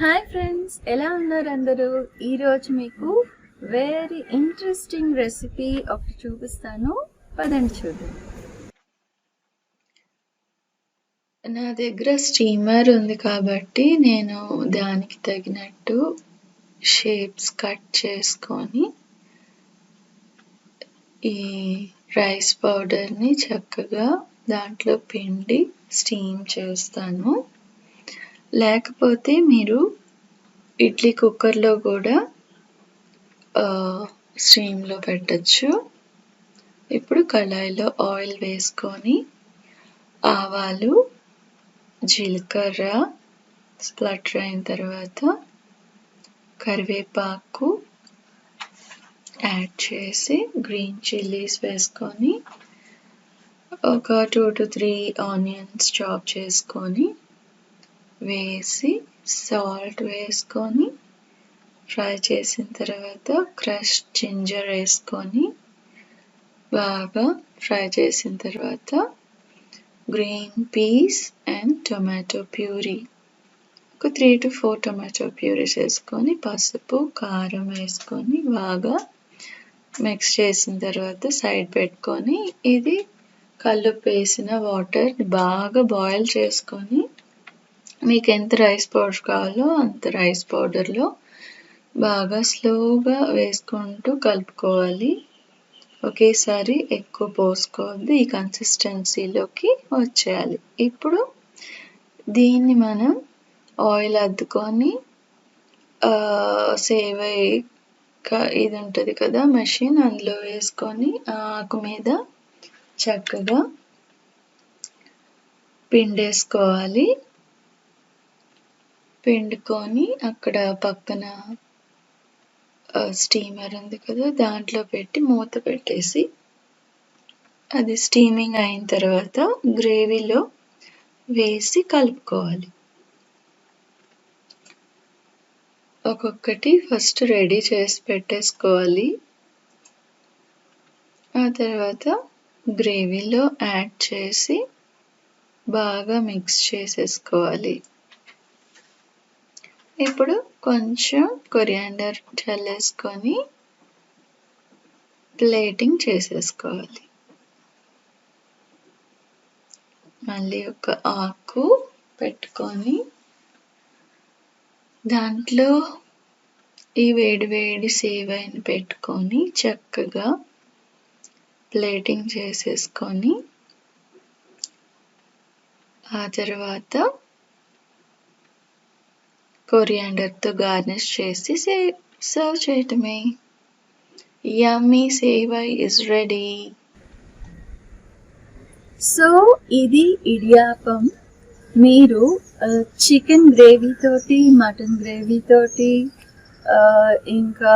Hi friends, ఎలా ఉన్నారు అందరూ? ఈరోజు మీకు వెరీ ఇంట్రెస్టింగ్ రెసిపీ ఒకటి చూపిస్తాను, పదండి చూద్దాం. నా దగ్గర స్టీమర్ ఉంది కాబట్టి నేను దానికి తగినట్టు షేప్స్ కట్ చేసుకొని ఈ రైస్ పౌడర్ని చక్కగా దాంట్లో పిండి స్టీమ్ చేస్తాను. లేకపోతే మీరు ఇడ్లీ కుక్కర్లో కూడా స్టీమ్లో పెట్టచ్చు. ఇప్పుడు కళాయిలో ఆయిల్ వేసుకొని ఆవాలు, జీలకర్ర స్ప్లటర్ అయిన తర్వాత కరివేపాకు యాడ్ చేసి గ్రీన్ చిల్లీస్ వేసుకొని ఒక 2 to 3 ఆనియన్స్ చాప్ చేసుకొని వేసి సాల్ట్ వేసుకొని ఫ్రై చేసిన తర్వాత క్రష్ జింజర్ వేసుకొని బాగా ఫ్రై చేసిన తర్వాత green peas and tomato puree ఒక 3 to 4 టొమాటో ప్యూరీస్ వేసుకొని పసుపు కారం వేసుకొని బాగా మిక్స్ చేసిన తర్వాత సైడ్ పెట్టుకొని ఇది కల్లుప్పు వేసిన వాటర్ బాగా బాయిల్ చేసుకొని మీకు ఎంత రైస్ పౌడర్ కావాలో అంత రైస్ పౌడర్లో బాగా స్లోగా వేసుకుంటూ కలుపుకోవాలి. ఒకేసారి ఎక్కువ పోసుకోవద్దు, ఈ కన్సిస్టెన్సీలోకి వచ్చేయాలి. ఇప్పుడు దీన్ని మనం ఆయిల్ అద్దుకొని సేవై ఇది ఉంటుంది కదా మెషిన్, అందులో వేసుకొని ఆకు మీద చక్కగా పిండేసుకోవాలి. పిండుకొని అక్కడ పక్కన స్టీమర్ ఉంది కదా దాంట్లో పెట్టి మూత పెట్టేసి అది స్టీమింగ్ అయిన తర్వాత గ్రేవీలో వేసి కలుపుకోవాలి. ఒక్కొక్కటి ఫస్ట్ రెడీ చేసి పెట్టేసుకోవాలి. ఆ తర్వాత గ్రేవీలో యాడ్ చేసి బాగా మిక్స్ చేసేసుకోవాలి. ఇప్పుడు కొంచెం కొరియాండర్ చల్లేసుకొని ప్లేటింగ్ చేసేసుకోవాలి. మళ్ళీ ఒక ఆకు పెట్టుకొని దాంట్లో ఈ వేడి వేడి సేవైని పెట్టుకొని చక్కగా ప్లేటింగ్ చేసేసుకొని ఆ తర్వాత కొరియాండర్తో గార్నిష్ చేసి సర్వ్ చేయటమే. యమ్మీ సేవై ఇస్ రెడీ. సో ఇది ఇడియాప్పం. మీరు చికెన్ గ్రేవీ తోటి, మటన్ గ్రేవీ తోటి, ఇంకా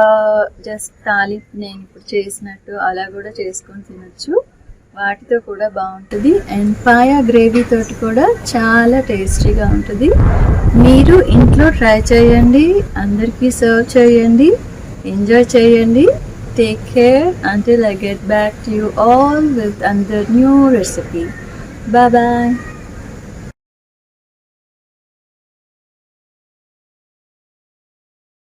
జస్ట్ తాలింపు నేను ఇప్పుడు చేసినట్టు అలా కూడా చేసుకొని తినచ్చు. వాటితో కూడా బాగుంటుంది. అండ్ పాయా గ్రేవీ తోటి కూడా చాలా టేస్టీగా ఉంటుంది. మీరు ఇంట్లో ట్రై చేయండి, అందరికీ సర్వ్ చేయండి, ఎంజాయ్ చేయండి. Take care until I get back to you all with another new recipe. Bye bye.